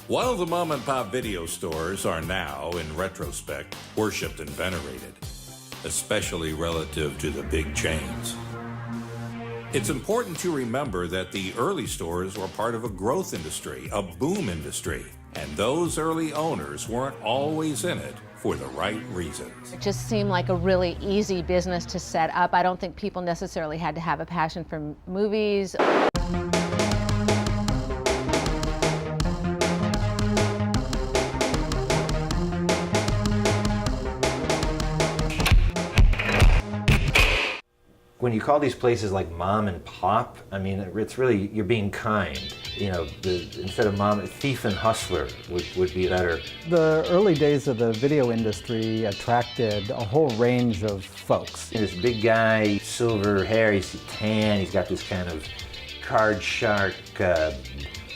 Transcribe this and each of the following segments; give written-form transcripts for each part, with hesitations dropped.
While the mom-and-pop video stores are now, in retrospect, worshipped and venerated, especially relative to the big chains, it's important to remember that the early stores were part of a growth industry, a boom industry, and those early owners weren't always in it for the right reasons. It just seemed like a really easy business to set up. I don't think people necessarily had to have a passion for movies. When you call these places like mom and pop, I mean, it's really, you're being kind. You know, instead of mom, thief and hustler would be better. The early days of the video industry attracted a whole range of folks. This big guy, silver hair, he's tan, he's got this kind of card shark,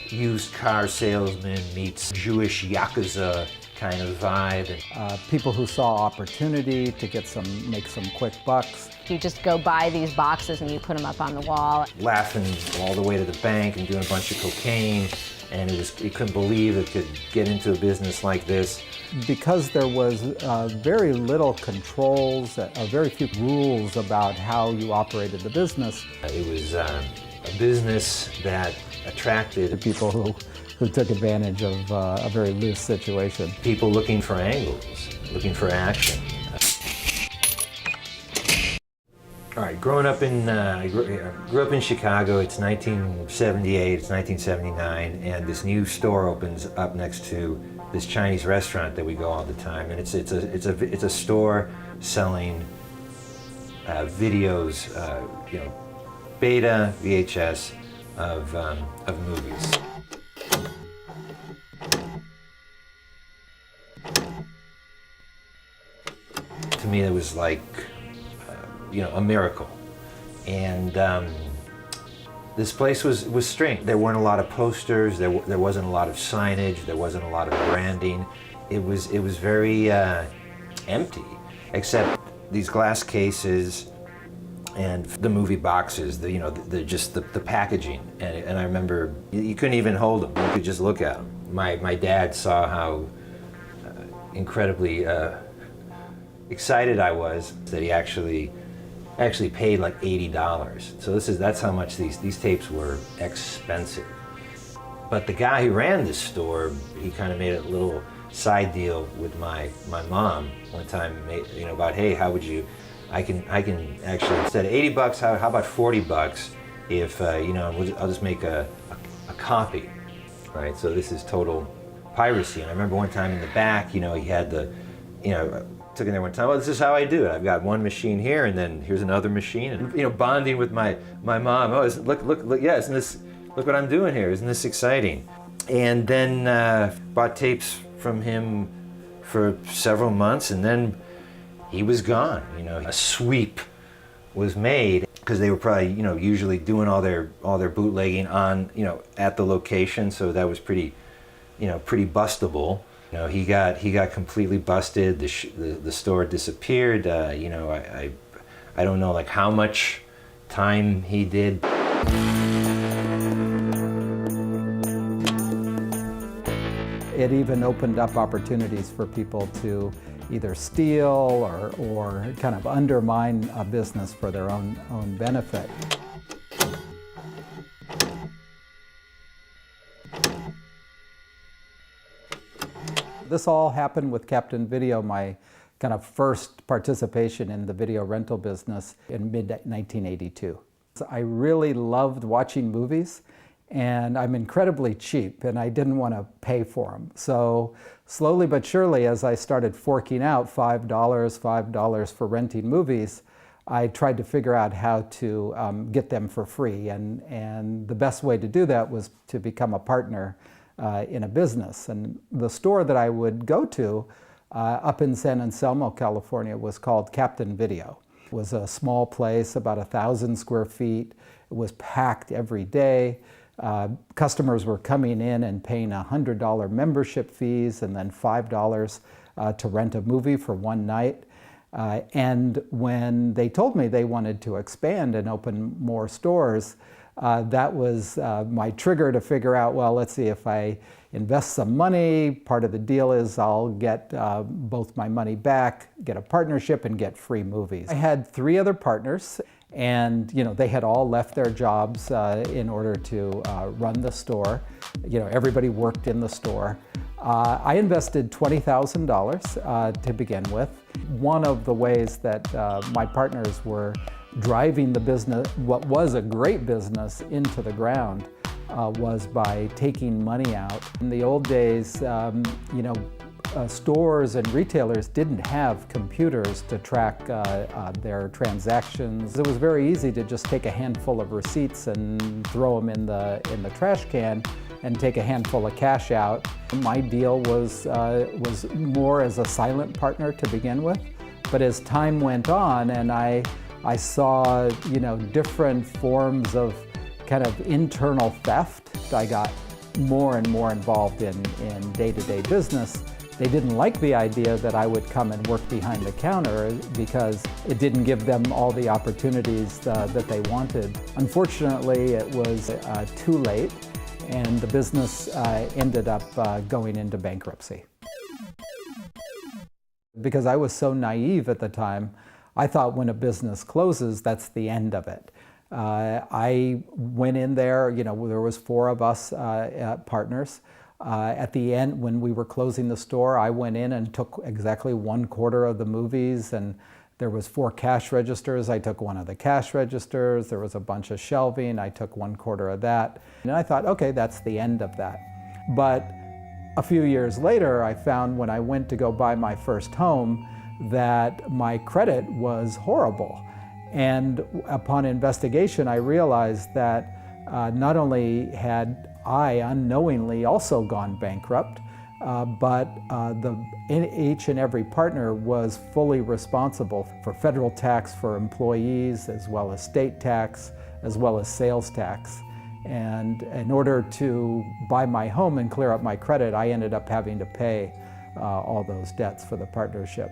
used car salesman meets Jewish Yakuza kind of vibe. People who saw opportunity to make some quick bucks. You just go buy these boxes and you put them up on the wall. Laughing all the way to the bank and doing a bunch of cocaine, and he couldn't believe it could get into a business like this. Because there was very little controls, very few rules about how you operated the business. It was a business that attracted people who took advantage of a very loose situation. People looking for angles, looking for action. All right, growing up I grew up in Chicago. It's 1978, it's 1979, and this new store opens up next to this Chinese restaurant that we go all the time, and it's a store selling videos, you know, beta VHS of movies. To me, it was like, you know, a miracle. And this place was strange. There weren't a lot of posters, there wasn't a lot of signage, there wasn't a lot of branding. It was very empty, except these glass cases and the movie boxes, just the packaging. And I remember you couldn't even hold them, you could just look at them. My dad saw how incredibly excited I was that he actually paid like $80. So that's how much these tapes were expensive. But the guy who ran this store, he kind of made a little side deal with my mom one time, you know, about, hey, how would you, I can actually, instead of $80, how about $40 if, you know, I'll just make a copy, right? So this is total piracy. And I remember one time in the back, you know, he had took in there one time, well, this is how I do it. I've got one machine here, and then here's another machine, and, you know, bonding with my mom. Oh, look, yeah, look what I'm doing here. Isn't this exciting? And then bought tapes from him for several months, and then he was gone. You know, a sweep was made because they were probably, you know, usually doing all their bootlegging on, you know, at the location, so that was pretty bustable. You know, he got completely busted. The store disappeared. You know, I don't know like how much time he did. It even opened up opportunities for people to either steal or kind of undermine a business for their own benefit. This all happened with Captain Video, my kind of first participation in the video rental business in mid-1982. I really loved watching movies, and I'm incredibly cheap, and I didn't want to pay for them. So slowly but surely, as I started forking out $5 for renting movies, I tried to figure out how to get them for free. And the best way to do that was to become a partner in a business. And the store that I would go to up in San Anselmo, California, was called Captain Video. It was a small place, about 1,000 square feet. It was packed every day. Customers were coming in and paying $100 membership fees and then $5 to rent a movie for one night. And when they told me they wanted to expand and open more stores, that was my trigger to figure out, well, let's see, if I invest some money, part of the deal is I'll get both my money back, get a partnership, and get free movies. I had 3 other partners, and they had all left their jobs in order to run the store. Everybody worked in the store. I invested $20,000 to begin with. One of the ways that my partners were driving the business, what was a great business, into the ground was by taking money out. In the old days, stores and retailers didn't have computers to track their transactions. It was very easy to just take a handful of receipts and throw them in the trash can and take a handful of cash out. My deal was more as a silent partner to begin with, but as time went on and I saw different forms of kind of internal theft, I got more and more involved in day-to-day business. They didn't like the idea that I would come and work behind the counter because it didn't give them all the opportunities that they wanted. Unfortunately, it was too late, and the business ended up going into bankruptcy. Because I was so naive at the time, I thought when a business closes, that's the end of it. I went in there, there was 4 of us partners. At the end, when we were closing the store, I went in and took exactly 1/4 of the movies, and there was 4 cash registers. I took one of the cash registers. There was a bunch of shelving. I took 1/4 of that. And I thought, okay, that's the end of that. But a few years later, I found when I went to go buy my first home that my credit was horrible. And upon investigation, I realized that not only had I unknowingly also gone bankrupt, but each and every partner was fully responsible for federal tax for employees, as well as state tax, as well as sales tax. And in order to buy my home and clear up my credit, I ended up having to pay all those debts for the partnership.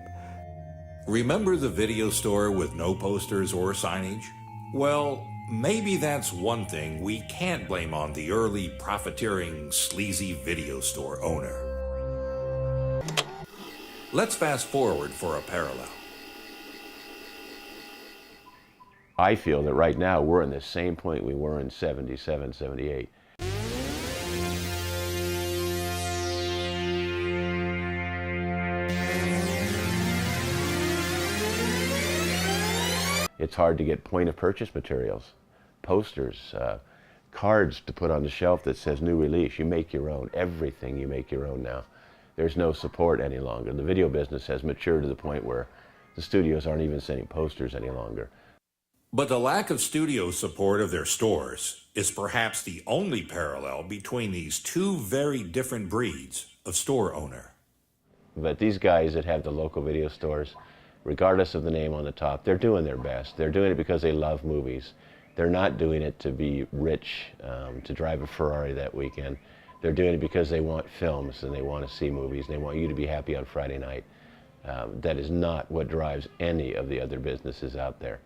Remember the video store with no posters or signage? Well, maybe that's one thing we can't blame on the early profiteering, sleazy video store owner. Let's fast forward for a parallel. I feel that right now we're in the same point we were in 77, 78. It's hard to get point-of-purchase materials, posters, cards to put on the shelf that says new release. You make your own. Everything you make your own now. There's no support any longer. The video business has matured to the point where the studios aren't even sending posters any longer. But the lack of studio support of their stores is perhaps the only parallel between these 2 very different breeds of store owner. But these guys that have the local video stores, regardless of the name on the top, they're doing their best. They're doing it because they love movies. They're not doing it to be rich, to drive a Ferrari that weekend. They're doing it because they want films and they want to see movies and they want you to be happy on Friday night. That is not what drives any of the other businesses out there.